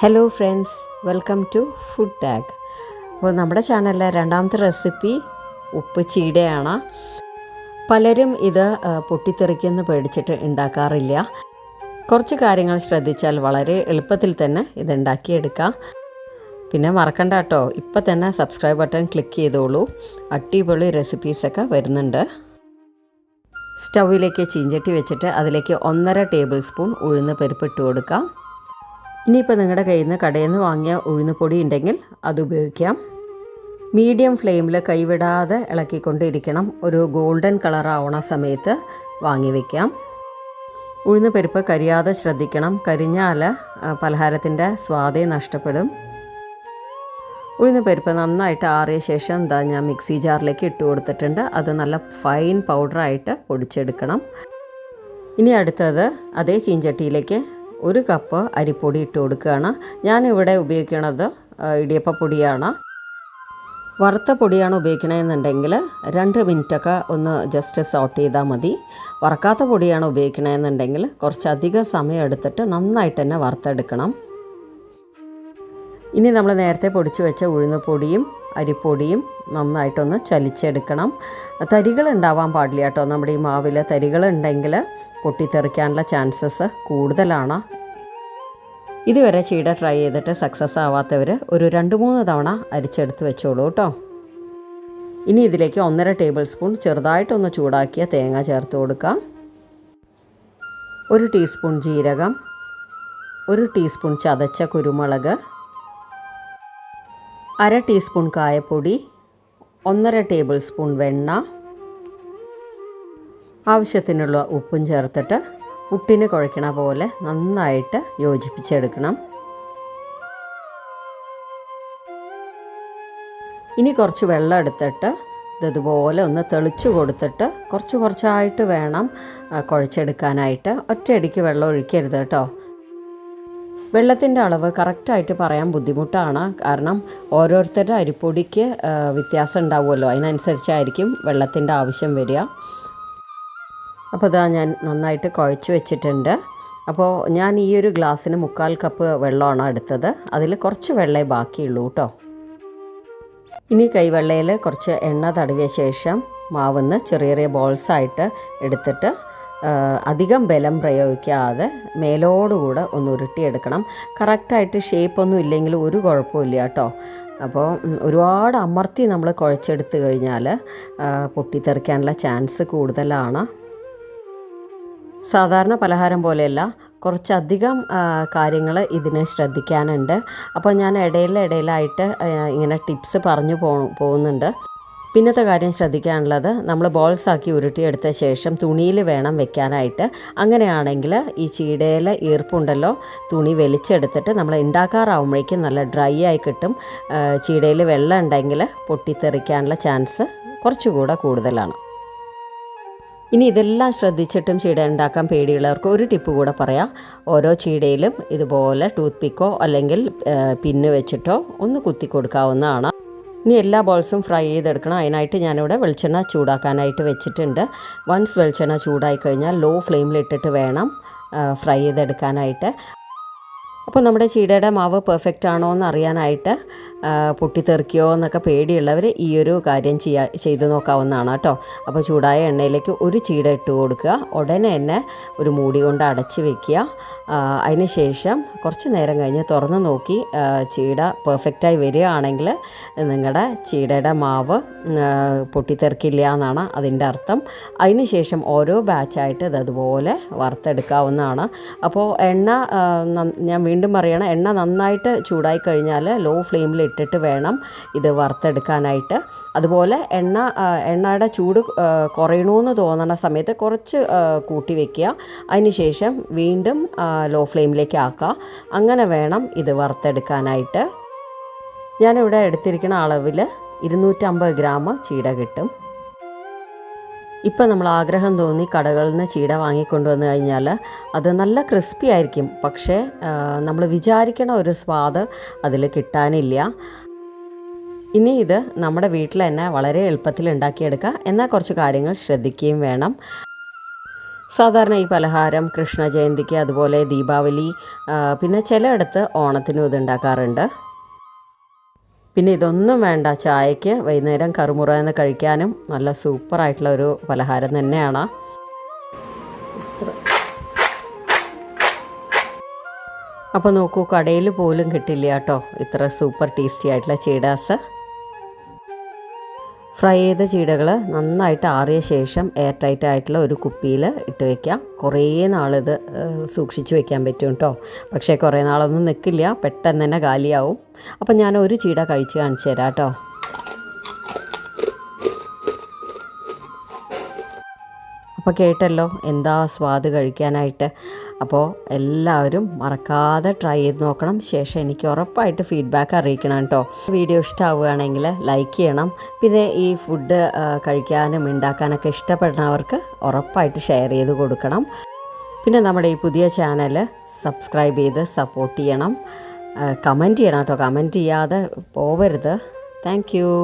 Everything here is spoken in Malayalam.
Hello friends, welcome to food tag. അപ്പോൾ നമ്മുടെ ചാനലിലെ രണ്ടാമത്തെ റെസിപ്പി ഉപ്പ് ചീടയാണ്. പലരും ഇത് പൊട്ടിത്തെറിക്കുമെന്ന് പേടിച്ചിട്ട് ഉണ്ടാക്കാറില്ല. കുറച്ച് കാര്യങ്ങൾ ശ്രദ്ധിച്ചാൽ വളരെ എളുപ്പത്തിൽ തന്നെ ഇത് ഉണ്ടാക്കിയെടുക്കാം. പിന്നെ മറക്കണ്ട കേട്ടോ, ഇപ്പം തന്നെ സബ്സ്ക്രൈബ് ബട്ടൺ ക്ലിക്ക് ചെയ്തോളൂ. അടിപൊളി റെസിപ്പീസൊക്കെ വരുന്നുണ്ട്. സ്റ്റൗവിലേക്ക് ചീഞ്ചട്ടി വെച്ചിട്ട് അതിലേക്ക് 1.5 ടേബിൾ സ്പൂൺ ഉഴുന്ന് പരിപ്പ് ഇട്ട് കൊടുക്കാം. ഇനിയിപ്പോൾ നിങ്ങളുടെ കയ്യിൽ നിന്ന് കടയിൽ നിന്ന് വാങ്ങിയ ഉഴുന്ന് പൊടി ഉണ്ടെങ്കിൽ അത് ഉപയോഗിക്കാം. മീഡിയം ഫ്ലെയിമിൽ കൈവിടാതെ ഇളക്കിക്കൊണ്ടിരിക്കണം. ഒരു ഗോൾഡൻ കളർ ആവണ സമയത്ത് വാങ്ങി വയ്ക്കാം. ഉഴുന്ന് പരിപ്പ് കരിയാതെ ശ്രദ്ധിക്കണം. കരിഞ്ഞാൽ പലഹാരത്തിൻ്റെ സ്വാദേ നഷ്ടപ്പെടും. ഉഴുന്ന് പരിപ്പ് നന്നായിട്ട് ആറിയ ശേഷം ഞാൻ മിക്സി ജാറിലേക്ക് ഇട്ട് കൊടുത്തിട്ടുണ്ട്. അത് നല്ല ഫൈൻ പൗഡറായിട്ട് പൊടിച്ചെടുക്കണം. ഇനി അടുത്തത് അതേ ചീഞ്ചട്ടിയിലേക്ക് 1 കപ്പ് അരിപ്പൊടി ഇട്ട് കൊടുക്കുകയാണ്. ഞാനിവിടെ ഉപയോഗിക്കുന്നത് ഇടിയപ്പപ്പൊടിയാണ്. വറുത്ത പൊടിയാണ് ഉപയോഗിക്കണമെന്നുണ്ടെങ്കിൽ 2 മിനിറ്റൊക്കെ ഒന്ന് ജസ്റ്റ് സോട്ട് ചെയ്താൽ മതി. വറക്കാത്ത പൊടിയാണ് ഉപയോഗിക്കണമെന്നുണ്ടെങ്കിൽ കുറച്ചധികം സമയം എടുത്തിട്ട് നന്നായിട്ട് തന്നെ വറുത്തെടുക്കണം. ഇനി നമ്മൾ നേരത്തെ പൊടിച്ചു വെച്ച ഉഴുന്നുപൊടിയും അരിപ്പൊടിയും നന്നായിട്ടൊന്ന് ചലിച്ചെടുക്കണം. തരികൾ ഉണ്ടാവാൻ പാടില്ല കേട്ടോ. നമ്മുടെ ഈ മാവിൽ തരികളുണ്ടെങ്കിൽ പൊട്ടിത്തെറിക്കാനുള്ള ചാൻസസ് കൂടുതലാണ്. ഇതുവരെ ചീട ട്രൈ ചെയ്തിട്ട് സക്സസ് ആവാത്തവർ ഒരു 2-3 തവണ അരിച്ചെടുത്ത് വെച്ചോളൂ കേട്ടോ. ഇനി ഇതിലേക്ക് 1.5 ടേബിൾ സ്പൂൺ ചെറുതായിട്ടൊന്ന് ചൂടാക്കിയ തേങ്ങ ചേർത്ത് കൊടുക്കാം. 1 ടീസ്പൂൺ ജീരകം, 1 ടീസ്പൂൺ ചതച്ച കുരുമുളക്, 1/2 ടീസ്പൂൺ കായപ്പൊടി, 1.5 ടേബിൾ സ്പൂൺ വെണ്ണ, ആവശ്യത്തിനുള്ള ഉപ്പും ചേർത്തിട്ട് പുട്ടിന് കുഴക്കണ പോലെ നന്നായിട്ട് യോജിപ്പിച്ചെടുക്കണം. ഇനി കുറച്ച് വെള്ളം എടുത്തിട്ട് ഇതുപോലെ ഒന്ന് തെളിച്ച് കൊടുത്തിട്ട് കുറച്ചായിട്ട് വേണം കുഴച്ചെടുക്കാനായിട്ട്. ഒറ്റയടിക്ക് വെള്ളം ഒഴിക്കരുത് കേട്ടോ. വെള്ളത്തിൻ്റെ അളവ് കറക്റ്റായിട്ട് പറയാൻ ബുദ്ധിമുട്ടാണ്. കാരണം ഓരോരുത്തരുടെ അരിപ്പൊടിക്ക് വ്യത്യാസം ഉണ്ടാവുമല്ലോ. അതിനനുസരിച്ചായിരിക്കും വെള്ളത്തിൻ്റെ ആവശ്യം വരിക. അപ്പോൾ ഞാൻ നന്നായിട്ട് കുഴച്ച് വെച്ചിട്ടുണ്ട്. അപ്പോൾ ഞാൻ ഈ ഒരു ഗ്ലാസ്സിന് 3/4 കപ്പ് വെള്ളമാണ് എടുത്തത്. അതിൽ കുറച്ച് വെള്ളമേ ബാക്കിയുള്ളൂ കേട്ടോ. ഇനി കൈവെള്ളയിൽ കുറച്ച് എണ്ണ തടവിയ ശേഷം മാവെന്ന് ചെറിയ ബോൾസായിട്ട് എടുത്തിട്ട് അധികം ബലം പ്രയോഗിക്കാതെ മേലോടുകൂടെ ഒന്ന് ഉരുട്ടിയെടുക്കണം. കറക്റ്റായിട്ട് ഷേപ്പൊന്നും ഇല്ലെങ്കിൽ ഒരു കുഴപ്പമില്ല കേട്ടോ. അപ്പോൾ ഒരുപാട് അമർത്തി നമ്മൾ കുഴച്ചെടുത്ത് കഴിഞ്ഞാൽ പൊട്ടിത്തെറിക്കാനുള്ള ചാൻസ് കൂടുതലാണ്. സാധാരണ പലഹാരം പോലെയല്ല, കുറച്ചധികം കാര്യങ്ങൾ ഇതിനെ ശ്രദ്ധിക്കാനുണ്ട്. അപ്പോൾ ഞാൻ ഇടയിലായിട്ട് ഇങ്ങനെ ടിപ്സ് പറഞ്ഞു പോകുന്നുണ്ട്. പിന്നത്തെ കാര്യം ശ്രദ്ധിക്കാനുള്ളത്, നമ്മൾ ബോൾസാക്കി ഉരുട്ടിയെടുത്ത ശേഷം തുണിയിൽ വേണം വെക്കാനായിട്ട്. അങ്ങനെയാണെങ്കിൽ ഈ ചീടയിലെ ഈർപ്പുണ്ടല്ലോ, തുണി വലിച്ചെടുത്തിട്ട് നമ്മൾ ഉണ്ടാക്കാറാവുമ്പോഴേക്കും നല്ല ഡ്രൈ ആയി കിട്ടും. ചീടയിൽ വെള്ളം ഉണ്ടെങ്കിൽ പൊട്ടിത്തെറിക്കാനുള്ള ചാൻസ് കുറച്ചുകൂടെ കൂടുതലാണ്. ഇനി ഇതെല്ലാം ശ്രദ്ധിച്ചിട്ടും ചീട ഉണ്ടാക്കാൻ പേടിയുള്ളവർക്ക് ഒരു ടിപ്പ് കൂടെ പറയാം. ഓരോ ചീടയിലും ഇതുപോലെ ടൂത്ത് പിക്കോ അല്ലെങ്കിൽ പിന്ന് വെച്ചിട്ടോ ഒന്ന് കുത്തി കൊടുക്കാവുന്നതാണ്. ഇനി എല്ലാ ബോൾസും ഫ്രൈ ചെയ്തെടുക്കണം. അതിനായിട്ട് ഞാനിവിടെ വെളിച്ചെണ്ണ ചൂടാക്കാനായിട്ട് വെച്ചിട്ടുണ്ട്. വൺസ് വെളിച്ചെണ്ണ ചൂടായി കഴിഞ്ഞാൽ ലോ ഫ്ലെയിമിലിട്ടിട്ട് വേണം ഫ്രൈ ചെയ്തെടുക്കാനായിട്ട്. അപ്പോൾ നമ്മുടെ ചീടയുടെ മാവ് പെർഫെക്റ്റ് ആണോ എന്ന് അറിയാനായിട്ട് പൊട്ടിത്തെറിക്കുകയോ എന്നൊക്കെ പേടിയുള്ളവർ ഈ ഒരു കാര്യം ചെയ്ത് നോക്കാവുന്നതാണ് കേട്ടോ. അപ്പോൾ ചൂടായ എണ്ണയിലേക്ക് 1 ചീട ഇട്ട് കൊടുക്കുക. ഉടനെ തന്നെ ഒരു മൂടി കൊണ്ട് അടച്ച് വയ്ക്കുക. അതിന് ശേഷം കുറച്ച് നേരം കഴിഞ്ഞ് തുറന്ന് നോക്കി ചീട പെർഫെക്റ്റായി വരികയാണെങ്കിൽ നിങ്ങളുടെ ചീടയുടെ മാവ് പൊട്ടിത്തെറിക്കില്ല എന്നാണ് അതിൻ്റെ അർത്ഥം. അതിന് ശേഷം ഓരോ ബാച്ചായിട്ട് ഇതുപോലെ വറുത്തെടുക്കാവുന്നതാണ്. അപ്പോൾ എണ്ണ ഞാൻ വീണ്ടും പറയണം, എണ്ണ നന്നായിട്ട് ചൂടായി കഴിഞ്ഞാൽ ലോ ഫ്ലെയിമിൽ ഇട്ടിട്ട് വേണം ഇത് വറുത്തെടുക്കാനായിട്ട്. അതുപോലെ എണ്ണയുടെ ചൂട് കുറയണമെന്ന് തോന്നുന്ന സമയത്ത് കുറച്ച് കൂട്ടി വയ്ക്കുക. അതിന് ശേഷം വീണ്ടും ലോ ഫ്ലെയിമിലേക്ക് ആക്കുക. അങ്ങനെ വേണം ഇത് വറുത്തെടുക്കാനായിട്ട്. ഞാനിവിടെ എടുത്തിരിക്കുന്ന അളവിൽ 250 ഗ്രാം ചീട കിട്ടും. ഇപ്പം നമ്മൾ ആഗ്രഹം തോന്നി കടകളിൽ നിന്ന് ചീട വാങ്ങിക്കൊണ്ടുവന്ന് കഴിഞ്ഞാൽ അത് നല്ല ക്രിസ്പി ആയിരിക്കും. പക്ഷേ നമ്മൾ വിചാരിക്കണ ഒരു സ്വാദ് അതിൽ കിട്ടാനില്ല. ഇനി ഇത് നമ്മുടെ വീട്ടിൽ തന്നെ വളരെ എളുപ്പത്തിൽ ഉണ്ടാക്കിയെടുക്കുക. എന്നാൽ കുറച്ച് കാര്യങ്ങൾ ശ്രദ്ധിക്കുകയും വേണം. സാധാരണ ഈ പലഹാരം കൃഷ്ണ ജയന്തിക്ക് അതുപോലെ ദീപാവലി പിന്നെ ചിലയിടത്ത് ഓണത്തിനും ഇത് ഉണ്ടാക്കാറുണ്ട്. പിന്നെ ഇതൊന്നും വേണ്ട, ചായക്ക് വൈകുന്നേരം കറുമുറ എന്ന് കഴിക്കാനും നല്ല സൂപ്പറായിട്ടുള്ള ഒരു പലഹാരം തന്നെയാണ്. അപ്പോൾ നോക്കൂ, കടയിൽ പോലും കിട്ടില്ല കേട്ടോ ഇത്ര സൂപ്പർ ടേസ്റ്റി ആയിട്ടുള്ള ചീടാസ്. ഫ്രൈ ചെയ്ത ചീടകൾ നന്നായിട്ട് ആറിയ ശേഷം എയർ ടൈറ്റ് ആയിട്ടുള്ള ഒരു കുപ്പിയിൽ ഇട്ട് വയ്ക്കാം. കുറേ നാളിത് സൂക്ഷിച്ച് വയ്ക്കാൻ പറ്റും കേട്ടോ. പക്ഷേ കുറേ നാളൊന്നും നിൽക്കില്ല, പെട്ടെന്ന് തന്നെ കാലിയാവും. അപ്പം ഞാൻ ഒരു ചീട കഴിച്ച് കാണിച്ചു തരാം കേട്ടോ. അപ്പോൾ കേട്ടല്ലോ എന്താ സ്വാദ് കഴിക്കാനായിട്ട്. അപ്പോൾ എല്ലാവരും മറക്കാതെ ട്രൈ ചെയ്ത് നോക്കണം. ശേഷം എനിക്ക് ഉറപ്പായിട്ട് ഫീഡ്ബാക്ക് അറിയിക്കണം കേട്ടോ. വീഡിയോ ഇഷ്ടമാവുകയാണെങ്കിൽ ലൈക്ക് ചെയ്യണം. പിന്നെ ഈ ഫുഡ് കഴിക്കാനും ഉണ്ടാക്കാനൊക്കെ ഇഷ്ടപ്പെടുന്നവർക്ക് ഉറപ്പായിട്ട് ഷെയർ ചെയ്ത് കൊടുക്കണം. പിന്നെ നമ്മുടെ ഈ പുതിയ ചാനൽ സബ്സ്ക്രൈബ് ചെയ്ത് സപ്പോർട്ട് ചെയ്യണം. കമൻറ്റ് ചെയ്യണം കേട്ടോ, കമൻറ്റ് ചെയ്യാതെ പോവരുത്. താങ്ക്